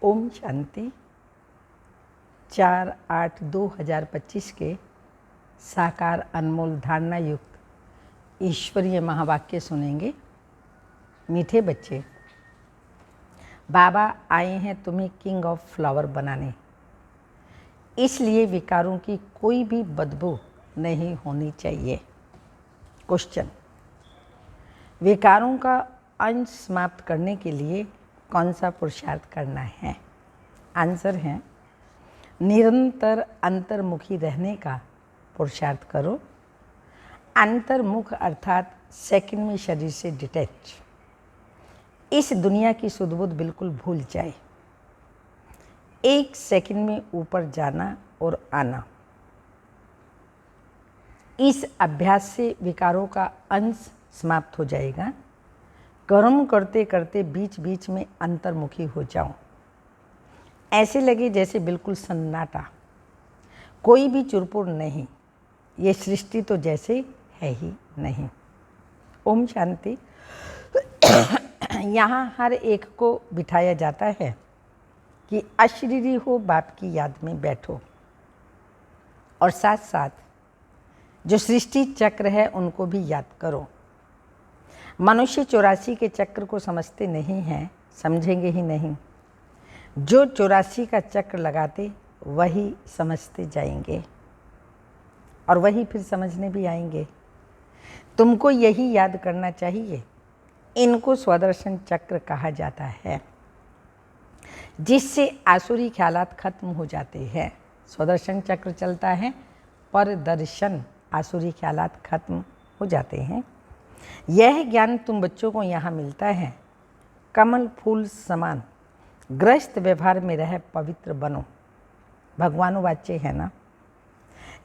ओम शांति। 4/8/2025 के साकार अनमोल धारणा युक्त ईश्वरीय महावाक्य सुनेंगे। मीठे बच्चे, बाबा आए हैं तुम्हें किंग ऑफ फ्लावर बनाने, इसलिए विकारों की कोई भी बदबू नहीं होनी चाहिए। क्वेश्चन, विकारों का अंश समाप्त करने के लिए कौन सा पुरुषार्थ करना है? आंसर है निरंतर अंतर्मुखी रहने का पुरुषार्थ करो। अंतर्मुख अर्थात सेकंड में शरीर से डिटैच, इस दुनिया की सुध बुध बिल्कुल भूल जाए। 1 सेकंड में ऊपर जाना और आना, इस अभ्यास से विकारों का अंश समाप्त हो जाएगा। कर्म करते करते बीच बीच में अंतर्मुखी हो जाओ, ऐसे लगे जैसे बिल्कुल सन्नाटा, कोई भी चुरपुर नहीं, ये सृष्टि तो जैसे है ही नहीं। ओम शांति। यहाँ हर एक को बिठाया जाता है कि अशरीरी हो, बाप की याद में बैठो, और साथ साथ जो सृष्टि चक्र है उनको भी याद करो। मनुष्य 84 के चक्र को समझते नहीं हैं, समझेंगे ही नहीं। जो 84 का चक्र लगाते वही समझते जाएंगे और वही फिर समझने भी आएंगे। तुमको यही याद करना चाहिए, इनको स्वदर्शन चक्र कहा जाता है, जिससे आसुरी ख्यालात खत्म हो जाते हैं। स्वदर्शन चक्र चलता है, पर दर्शन आसुरी ख्यालात खत्म हो जाते हैं। यह ज्ञान तुम बच्चों को यहाँ मिलता है। कमल फूल समान ग्रस्त व्यवहार में रह पवित्र बनो, भगवानुवाच्य है ना।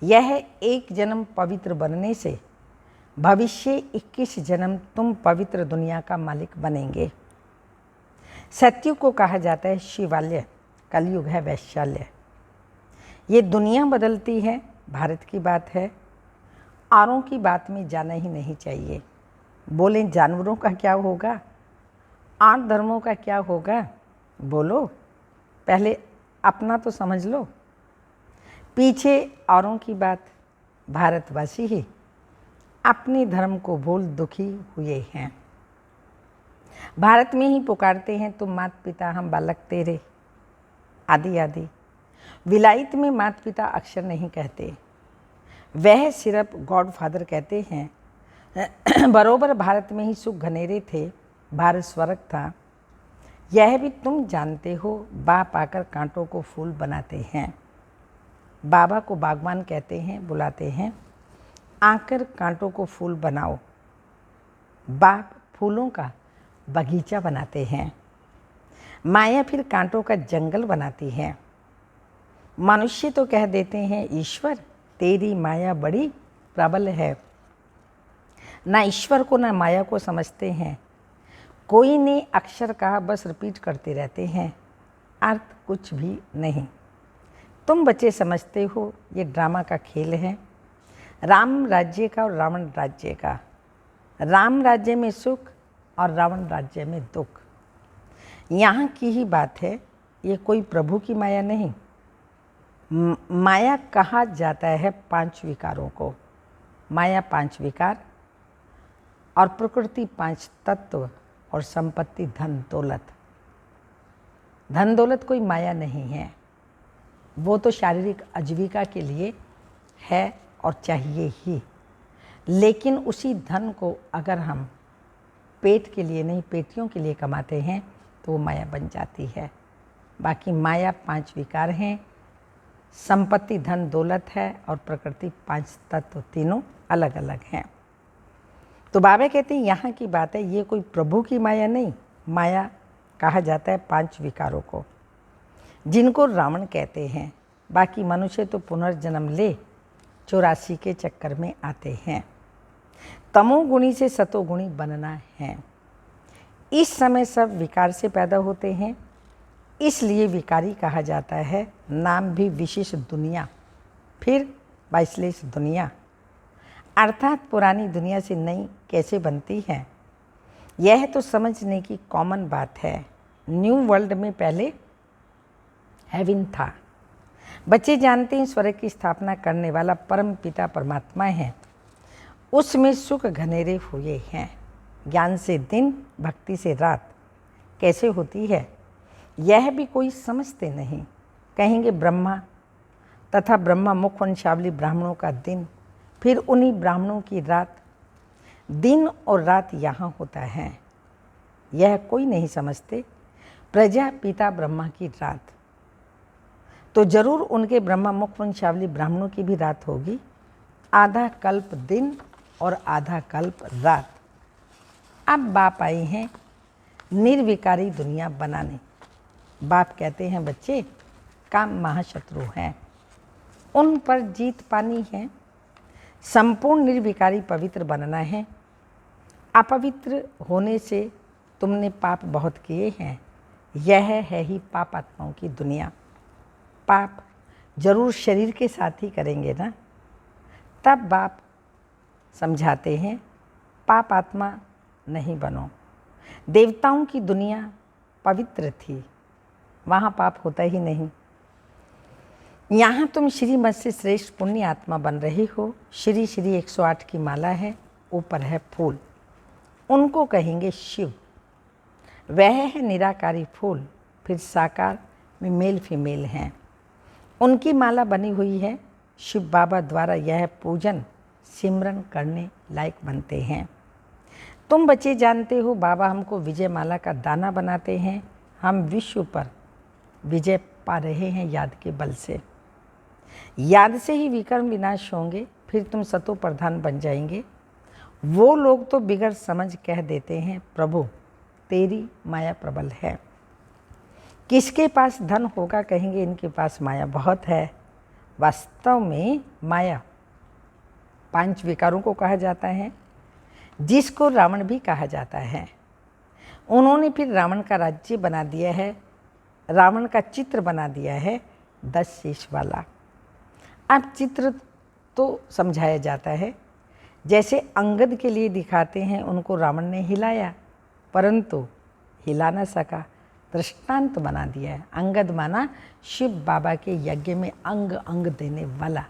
यह एक जन्म पवित्र बनने से भविष्य 21 जन्म तुम पवित्र दुनिया का मालिक बनेंगे। सत्युग को कहा जाता है शिवालय, कलयुग है वैशाल्य। ये दुनिया बदलती है, भारत की बात है, औरों की बात में जाना ही नहीं चाहिए। बोले जानवरों का क्या होगा और धर्मों का क्या होगा, बोलो, पहले अपना तो समझ लो। पीछे औरों की बात, भारतवासी ही अपने धर्म को भूल दुखी हुए हैं। भारत में ही पुकारते हैं तुम मात पिता हम बालक तेरे, आदि आदि। विलायत में मात पिता अक्षर नहीं कहते, वह सिर्फ गॉड फादर कहते हैं। बरोबर भारत में ही सुख घनेरे थे, भारत स्वर्ग था, यह भी तुम जानते हो। बाप आकर कांटों को फूल बनाते हैं। बाबा को बागवान कहते हैं, बुलाते हैं, आकर कांटों को फूल बनाओ। बाप फूलों का बगीचा बनाते हैं, माया फिर कांटों का जंगल बनाती है। मनुष्य तो कह देते हैं ईश्वर तेरी माया बड़ी प्रबल है। ना ईश्वर को ना माया को समझते हैं। कोई ने अक्षर कहा, बस रिपीट करते रहते हैं, अर्थ कुछ भी नहीं। तुम बच्चे समझते हो ये ड्रामा का खेल है, राम राज्य का और रावण राज्य का। राम राज्य में सुख और रावण राज्य में दुख। यहाँ की ही बात है, ये कोई प्रभु की माया नहीं। माया कहा जाता है 5 विकारों को। माया 5 विकार और प्रकृति 5 तत्व और संपत्ति धन दौलत। धन दौलत कोई माया नहीं है, वो तो शारीरिक आजीविका के लिए है और चाहिए ही। लेकिन उसी धन को अगर हम पेट के लिए नहीं, पेटियों के लिए कमाते हैं तो वो माया बन जाती है। बाकी माया 5 विकार हैं, संपत्ति धन दौलत है और प्रकृति 5 तत्व, तीनों अलग अलग हैं। तो बाबा कहते हैं यहाँ की बात है, ये कोई प्रभु की माया नहीं। माया कहा जाता है 5 विकारों को, जिनको रावण कहते हैं। बाकी मनुष्य तो पुनर्जन्म ले 84 के चक्कर में आते हैं। तमोगुणी से सतोगुणी बनना है। इस समय सब विकार से पैदा होते हैं, इसलिए विकारी कहा जाता है। नाम भी विशेष दुनिया, फिर 22 दुनिया, अर्थात पुरानी दुनिया से नई कैसे बनती है, यह तो समझने की कॉमन बात है। न्यू वर्ल्ड में पहले हेवन था। बच्चे जानते हैं स्वर्ग की स्थापना करने वाला परम पिता परमात्मा है, उसमें सुख घनेरे हुए हैं। ज्ञान से दिन, भक्ति से रात कैसे होती है यह भी कोई समझते नहीं। कहेंगे ब्रह्मा तथा ब्रह्मा मुख वंशावली ब्राह्मणों का दिन, फिर उन्हीं ब्राह्मणों की रात। दिन और रात यहाँ होता है, यह कोई नहीं समझते। प्रजा पिता ब्रह्मा की रात, तो जरूर उनके ब्रह्मा मुख वंशावली ब्राह्मणों की भी रात होगी। आधा कल्प दिन और आधा कल्प रात। अब बाप आए हैं निर्विकारी दुनिया बनाने। बाप कहते हैं बच्चे काम महाशत्रु हैं, उन पर जीत पानी है। संपूर्ण निर्विकारी पवित्र बनना है। अपवित्र होने से तुमने पाप बहुत किए हैं। यह है ही पाप आत्माओं की दुनिया। पाप जरूर शरीर के साथ ही करेंगे ना। तब बाप समझाते हैं पाप आत्मा नहीं बनो। देवताओं की दुनिया पवित्र थी, वहाँ पाप होता ही नहीं। यहाँ तुम श्रीमत से श्रेष्ठ पुण्य आत्मा बन रही हो। श्री श्री 108 की माला है, ऊपर है फूल, उनको कहेंगे शिव। वह है निराकारी फूल, फिर साकार में मेल फीमेल हैं। उनकी माला बनी हुई है। शिव बाबा द्वारा यह पूजन सिमरन करने लायक बनते हैं। तुम बच्चे जानते हो बाबा हमको विजय माला का दाना बनाते हैं। हम विश्व पर विजय पा रहे हैं याद के बल से। याद से ही विकर्म विनाश होंगे, फिर तुम सतो प्रधान बन जाएंगे। वो लोग तो बिगड़ समझ कह देते हैं प्रभु तेरी माया प्रबल है। किसके पास धन होगा कहेंगे इनके पास माया बहुत है। वास्तव में माया 5 विकारों को कहा जाता है, जिसको रावण भी कहा जाता है। उन्होंने फिर रावण का राज्य बना दिया है, रावण का चित्र बना दिया है 10 शीश वाला। अब चित्र तो समझाया जाता है, जैसे अंगद के लिए दिखाते हैं उनको रावण ने हिलाया, परंतु हिला न सका, दृष्टांत बना दिया है। अंगद माना शिव बाबा के यज्ञ में अंग अंग देने वाला,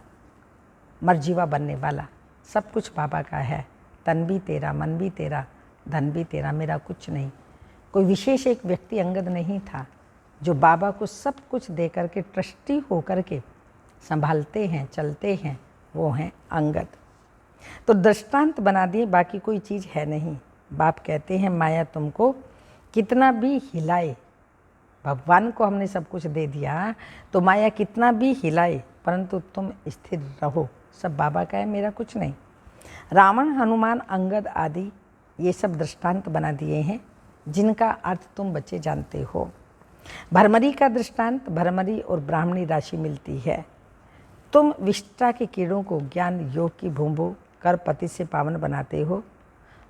मर्जीवा बनने वाला। सब कुछ बाबा का है, तन भी तेरा, मन भी तेरा, धन भी तेरा, मेरा कुछ नहीं। कोई विशेष एक व्यक्ति अंगद नहीं था जो बाबा को सब कुछ दे करके ट्रस्टी होकर के संभालते हैं, चलते हैं, वो हैं अंगद। तो दृष्टांत बना दिए, बाकी कोई चीज़ है नहीं। बाप कहते हैं माया तुमको कितना भी हिलाए, भगवान को हमने सब कुछ दे दिया तो माया कितना भी हिलाए, परंतु तुम स्थिर रहो। सब बाबा का है, मेरा कुछ नहीं। रावण, हनुमान, अंगद आदि ये सब दृष्टांत बना दिए हैं, जिनका अर्थ तुम बच्चे जानते हो। भरमरी का दृष्टांत, भरमरी और ब्राह्मणी राशि मिलती है। तुम विष्टा के कीड़ों को ज्ञान योग की भूंभू कर पति से पावन बनाते हो।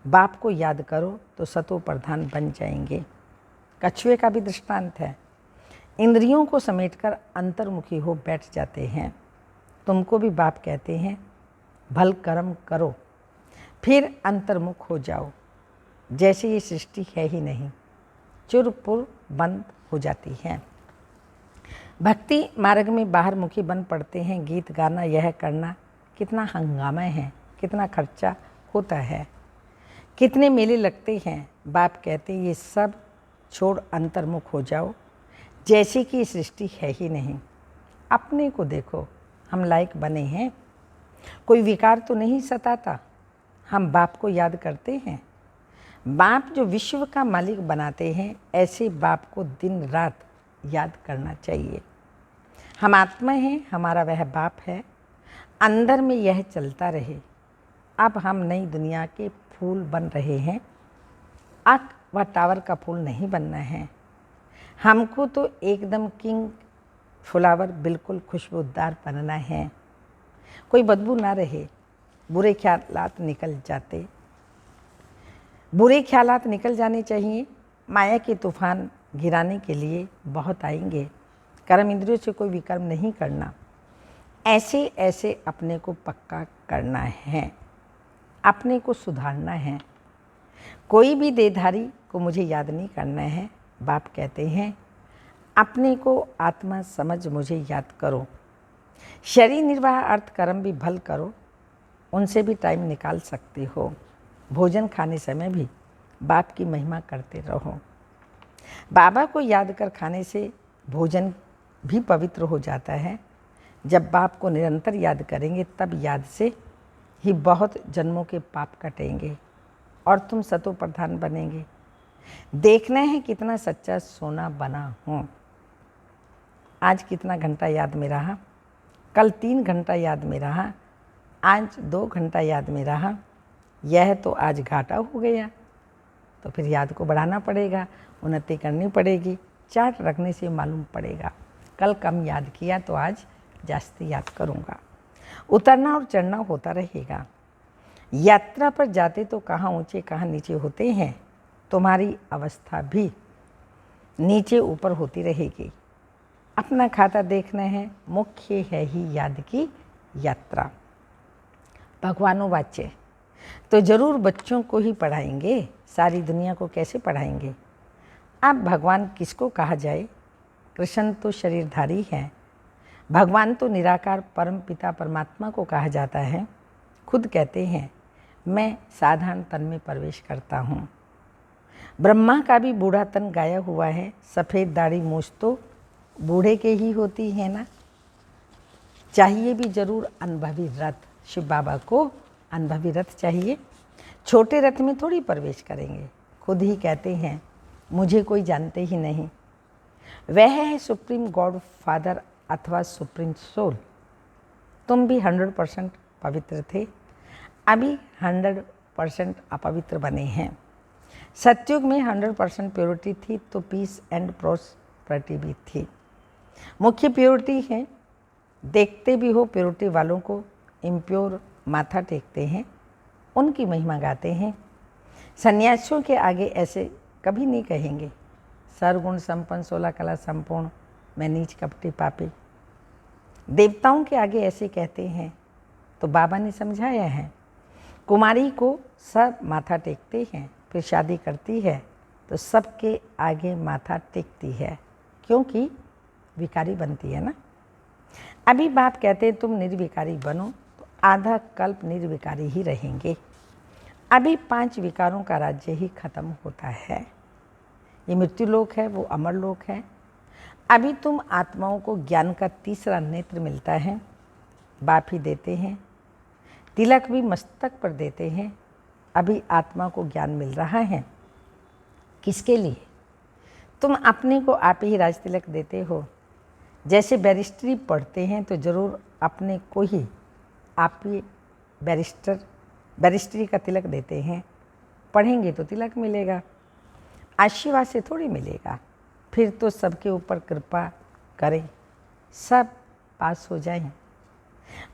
बाप को याद करो तो सतो प्रधान बन जाएंगे। कछुए का भी दृष्टांत है। इंद्रियों को समेटकर अंतर्मुखी हो बैठ जाते हैं। तुमको भी बाप कहते हैं भल कर्म करो, फिर अंतर्मुख हो जाओ। जैसे ये सृष्टि है ही नहीं, चुरपुर बंद हो जाती है। भक्ति मार्ग में बाहर मुखी बन पड़ते हैं। गीत गाना, यह करना कितना हंगामा है, कितना खर्चा होता है, कितने मेले लगते हैं। बाप कहते ये सब छोड़ अंतर्मुख हो जाओ, जैसे कि सृष्टि है ही नहीं। अपने को देखो, हम लायक बने हैं, कोई विकार तो नहीं सताता। हम बाप को याद करते हैं। बाप जो विश्व का मालिक बनाते हैं, ऐसे बाप को दिन रात याद करना चाहिए। हम आत्मा हैं, हमारा वह बाप है, अंदर में यह चलता रहे। अब हम नई दुनिया के फूल बन रहे हैं, अब वह टावर का फूल नहीं बनना है। हमको तो एकदम किंग फ्लावर, बिल्कुल खुशबूदार बनना है, कोई बदबू ना रहे। बुरे ख्यालात निकल जाते, बुरे ख्यालात निकल जाने चाहिए। माया के तूफान गिराने के लिए बहुत आएंगे। कर्म इंद्रियों से कोई विकर्म नहीं करना, ऐसे ऐसे अपने को पक्का करना है, अपने को सुधारना है। कोई भी देहधारी को मुझे याद नहीं करना है। बाप कहते हैं अपने को आत्मा समझ मुझे याद करो। शरीर निर्वाह अर्थ कर्म भी भल करो, उनसे भी टाइम निकाल सकते हो। भोजन खाने समय भी बाप की महिमा करते रहो। बाबा को याद कर खाने से भोजन भी पवित्र हो जाता है। जब बाप को निरंतर याद करेंगे तब याद से ही बहुत जन्मों के पाप कटेंगे और तुम सतो प्रधान बनेंगे। देखना है कितना सच्चा सोना बना हूँ। आज कितना घंटा याद में रहा, कल 3 घंटा याद में रहा, आज 2 घंटा याद में रहा। यह तो आज घाटा हो गया, तो फिर याद को बढ़ाना पड़ेगा, उन्नति करनी पड़ेगी। चार्ट रखने से मालूम पड़ेगा। कल कम याद किया तो आज जास्ती याद करूँगा। उतरना और चढ़ना होता रहेगा। यात्रा पर जाते तो कहाँ ऊंचे कहाँ नीचे होते हैं। तुम्हारी अवस्था भी नीचे ऊपर होती रहेगी। अपना खाता देखना है, मुख्य है ही याद की यात्रा। भगवानोवाच्य तो जरूर बच्चों को ही पढ़ाएंगे, सारी दुनिया को कैसे पढ़ाएंगे। अब भगवान किसको कहा जाए। कृष्ण तो शरीरधारी है, भगवान तो निराकार परम पिता परमात्मा को कहा जाता है। खुद कहते हैं मैं साधारण तन में प्रवेश करता हूँ। ब्रह्मा का भी बूढ़ा तन गाया हुआ है। सफ़ेद दाढ़ी मूछ तो बूढ़े के ही होती है ना। चाहिए भी जरूर अनुभवी रथ। शिव बाबा को अनुभवी रथ चाहिए। छोटे रथ में थोड़ी प्रवेश करेंगे। खुद ही कहते हैं मुझे कोई जानते ही नहीं। वह है सुप्रीम गॉड फादर अथवा सुप्रीम सोल। तुम भी 100% पवित्र थे, अभी 100% अपवित्र बने हैं। सतयुग में 100% प्योरिटी थी तो पीस एंड प्रॉस्पेरिटी भी थी। मुख्य प्योरिटी है। देखते भी हो प्योरिटी वालों को इम्प्योर माथा टेकते हैं, उनकी महिमा गाते हैं। सन्यासियों के आगे ऐसे कभी नहीं कहेंगे सर्वगुण संपन्न 16 कला संपूर्ण मैं नीच कपटी पापी। देवताओं के आगे ऐसे कहते हैं तो बाबा ने समझाया है। कुमारी को सब माथा टेकते हैं, फिर शादी करती है तो सबके आगे माथा टेकती है, क्योंकि विकारी बनती है ना। अभी बाप कहते हैं तुम निर्विकारी बनो, तो आधा कल्प निर्विकारी ही रहेंगे। अभी 5 विकारों का राज्य ही खत्म होता है। ये मृत्यु लोक है, वो अमर लोक है। अभी तुम आत्माओं को ज्ञान का तीसरा नेत्र मिलता है, बाप ही देते हैं। तिलक भी मस्तक पर देते हैं। अभी आत्मा को ज्ञान मिल रहा है। किसके लिए? तुम अपने को आप ही राज तिलक देते हो। जैसे बैरिस्ट्री पढ़ते हैं तो ज़रूर अपने को ही आप ही बैरिस्ट्री का तिलक देते हैं। पढ़ेंगे तो तिलक मिलेगा, आशीर्वाद से थोड़ी मिलेगा। फिर तो सबके ऊपर कृपा करें, सब पास हो जाएं।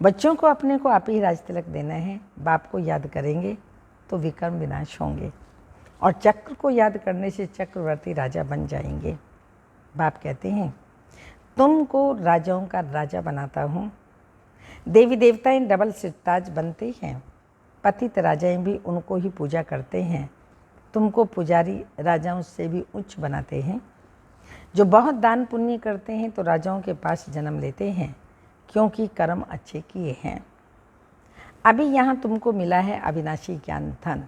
बच्चों को अपने को आप ही राज तिलक देना है। बाप को याद करेंगे तो विक्रम विनाश होंगे और चक्र को याद करने से चक्रवर्ती राजा बन जाएंगे। बाप कहते हैं तुमको राजाओं का राजा बनाता हूँ। देवी देवताएं डबल सिरताज बनते हैं। पतित राजाएं भी उनको ही पूजा करते हैं। तुमको पुजारी राजाओं से भी उच्च बनाते हैं। जो बहुत दान पुण्य करते हैं तो राजाओं के पास जन्म लेते हैं, क्योंकि कर्म अच्छे किए हैं। अभी यहाँ तुमको मिला है अविनाशी ज्ञान धन,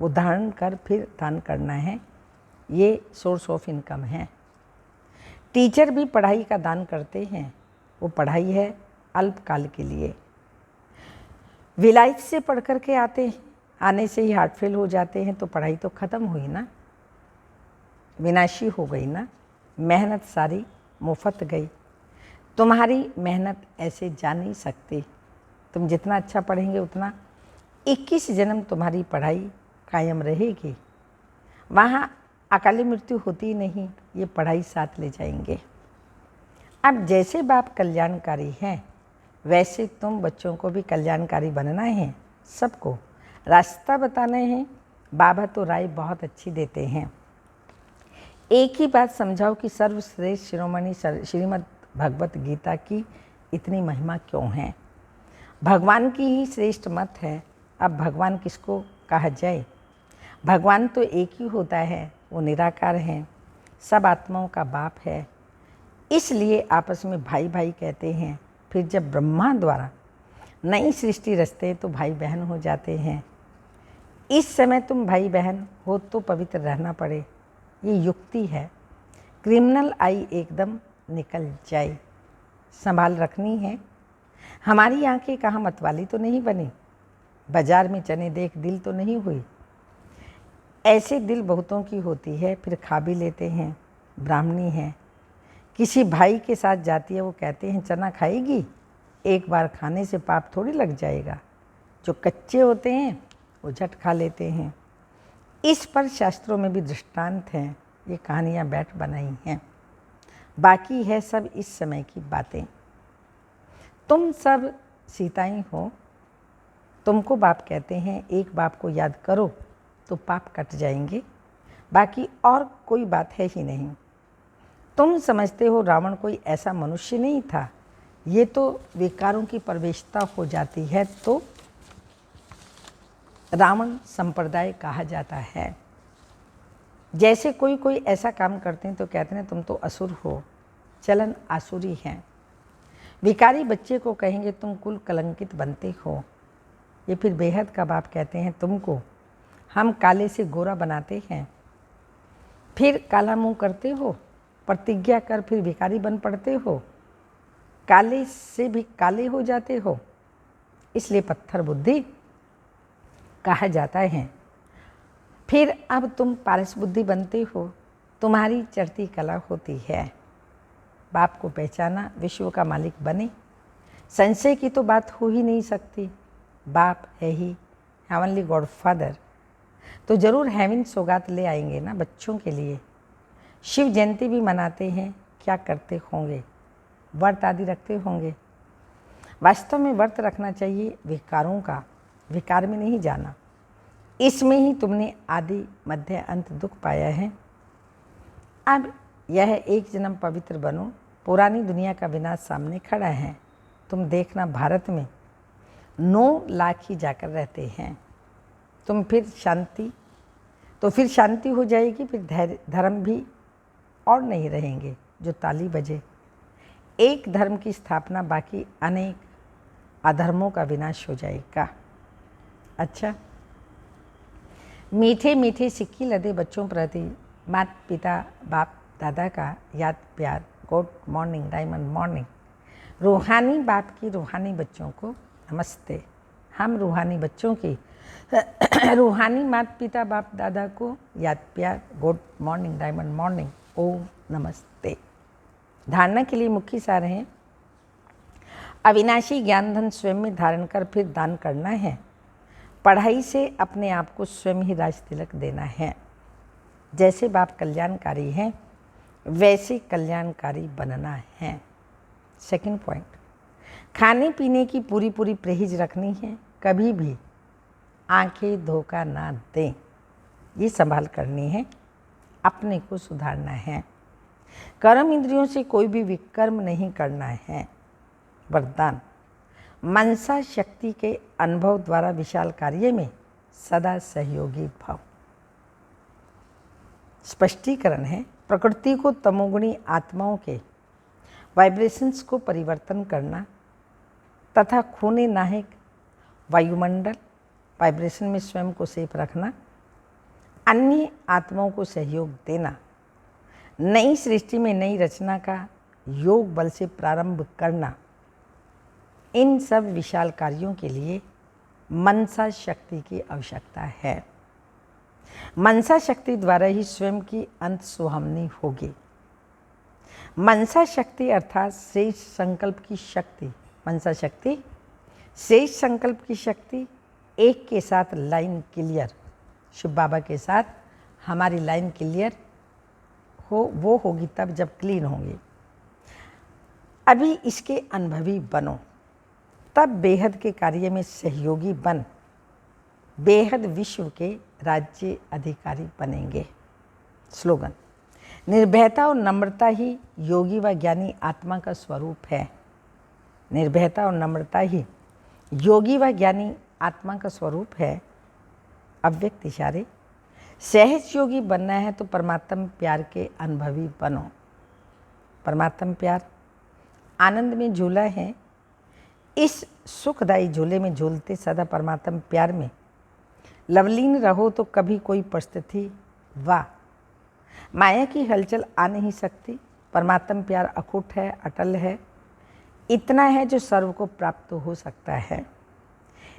वो धारण कर फिर दान करना है। ये सोर्स ऑफ इनकम है। टीचर भी पढ़ाई का दान करते हैं। वो पढ़ाई है अल्पकाल के लिए। विलायत से पढ़ कर के आने से ही हार्ट फेल हो जाते हैं तो पढ़ाई तो ख़त्म हुई ना, विनाशी हो गई ना। मेहनत सारी मुफ्त गई। तुम्हारी मेहनत ऐसे जा नहीं सकती। तुम जितना अच्छा पढ़ेंगे उतना 21 जन्म तुम्हारी पढ़ाई कायम रहेगी। वहाँ अकाली मृत्यु होती नहीं, ये पढ़ाई साथ ले जाएंगे। अब जैसे बाप कल्याणकारी हैं, वैसे तुम बच्चों को भी कल्याणकारी बनना है। सबको रास्ता बताना है। बाबा तो राय बहुत अच्छी देते हैं। एक ही बात समझाओ कि सर्वश्रेष्ठ शिरोमणि श्रीमद् भगवत गीता की इतनी महिमा क्यों है। भगवान की ही श्रेष्ठ मत है। अब भगवान किसको कहा जाए। भगवान तो एक ही होता है, वो निराकार है, सब आत्माओं का बाप है। इसलिए आपस में भाई भाई कहते हैं। फिर जब ब्रह्मा द्वारा नई सृष्टि रचते तो भाई बहन हो जाते हैं। इस समय तुम भाई बहन हो तो पवित्र रहना पड़े, ये युक्ति है। क्रिमिनल आई एकदम निकल जाए, संभाल रखनी है। हमारी आंखें कहाँ मतवाली तो नहीं बनी, बाजार में चने देख दिल तो नहीं हुई। ऐसे दिल बहुतों की होती है, फिर खा भी लेते हैं। ब्राह्मणी है, किसी भाई के साथ जाती है, वो कहते हैं चना खाएगी, एक बार खाने से पाप थोड़ी लग जाएगा। जो कच्चे होते हैं वो झट खा लेते हैं। इस पर शास्त्रों में भी दृष्टांत हैं, ये कहानियाँ बैठ बनाई हैं। बाकी है सब इस समय की बातें। तुम सब सीताएं हो, तुमको बाप कहते हैं, एक बाप को याद करो तो पाप कट जाएंगे, बाकी और कोई बात है ही नहीं। तुम समझते हो रावण कोई ऐसा मनुष्य नहीं था, ये तो विकारों की प्रवेशता हो जाती है तो रावण संप्रदाय कहा जाता है। जैसे कोई ऐसा काम करते हैं तो कहते हैं तुम तो असुर हो, चलन आसुरी हैं। विकारी बच्चे को कहेंगे तुम कुल कलंकित बनते हो। ये फिर बेहद का बाप कहते हैं तुमको हम काले से गोरा बनाते हैं, फिर काला मुंह करते हो, प्रतिज्ञा कर फिर भिखारी बन पड़ते हो, काले से भी काले हो जाते हो, इसलिए पत्थर बुद्धि कहा जाता है। फिर अब तुम पारस बुद्धि बनते हो, तुम्हारी चढ़ती कला होती है। बाप को पहचाना, विश्व का मालिक बने, संशय की तो बात हो ही नहीं सकती। बाप है ही हेवनली गॉड फादर, तो जरूर हेवन सौगात ले आएंगे ना बच्चों के लिए। शिव जयंती भी मनाते हैं, क्या करते होंगे, व्रत आदि रखते होंगे। वास्तव में व्रत रखना चाहिए विकारों का, विकार में नहीं जाना। इसमें ही तुमने आदि मध्य अंत दुख पाया है। अब यह एक जन्म पवित्र बनो, पुरानी दुनिया का विनाश सामने खड़ा है। तुम देखना भारत में 9 लाख ही जाकर रहते हैं। तुम फिर शांति हो जाएगी, फिर धर्म भी और नहीं रहेंगे जो ताली बजे। एक धर्म की स्थापना, बाकी अनेक अधर्मों का विनाश हो जाएगा। अच्छा, मीठे मीठे सिक्की लदे बच्चों प्रति माता पिता बाप दादा का याद प्यार, गुड मॉर्निंग, डायमंड मॉर्निंग। रूहानी बाप की रूहानी बच्चों को नमस्ते। हम रूहानी बच्चों की रूहानी माता पिता बाप दादा को याद प्यार, गुड मॉर्निंग, डायमंड मॉर्निंग, ओम नमस्ते। धारणा के लिए मुख्य सार हैं, अविनाशी ज्ञान धन स्वयं में धारण कर फिर दान करना है। पढ़ाई से अपने आप को स्वयं ही राज तिलक देना है। जैसे बाप कल्याणकारी हैं वैसे कल्याणकारी बनना है। सेकंड पॉइंट, खाने पीने की पूरी परहेज रखनी है, कभी भी आंखें धोखा ना दें, ये संभाल करनी है, अपने को सुधारना है। कर्म इंद्रियों से कोई भी विकर्म नहीं करना है। वरदान, मनसा शक्ति के अनुभव द्वारा विशाल कार्य में सदा सहयोगी भव। स्पष्टीकरण है, प्रकृति को तमोगुणी आत्माओं के वाइब्रेशंस को परिवर्तन करना तथा खूने नाहक वायुमंडल वाइब्रेशन में स्वयं को सेफ रखना, अन्य आत्माओं को सहयोग देना, नई सृष्टि में नई रचना का योग बल से प्रारंभ करना, इन सब विशाल कार्यों के लिए मनसा शक्ति की आवश्यकता है। मनसा शक्ति द्वारा ही स्वयं की अंत सुहामनी होगी। मनसा शक्ति अर्थात श्रेष्ठ संकल्प की शक्ति, मनसा शक्ति श्रेष्ठ संकल्प की शक्ति, एक के साथ लाइन क्लियर, शिव बाबा के साथ हमारी लाइन क्लियर हो, वो होगी तब जब क्लीन होंगी। अभी इसके अनुभवी बनो, तब बेहद के कार्य में सहयोगी बन बेहद विश्व के राज्य अधिकारी बनेंगे। स्लोगन, निर्भयता और नम्रता ही योगी व ज्ञानी आत्मा का स्वरूप है। निर्भयता और नम्रता ही योगी व ज्ञानी आत्मा का स्वरूप है। अव्यक्त इशारे, सहज योगी बनना है तो परमात्मा प्यार के अनुभवी बनो। परमात्म प्यार आनंद में झूला है। इस सुखदायी झूले में झूलते सदा परमात्म प्यार में लवलीन रहो तो कभी कोई परिस्थिति वा माया की हलचल आ नहीं सकती। परमात्म प्यार अखुट है, अटल है, इतना है जो सर्व को प्राप्त हो सकता है।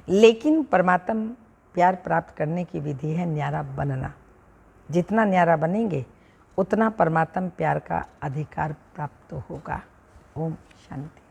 लेकिन परमात्म प्यार प्राप्त करने की विधि है न्यारा बनना। जितना न्यारा बनेंगे उतना परमात्म प्यार का अधिकार प्राप्त होगा। ओम शांति।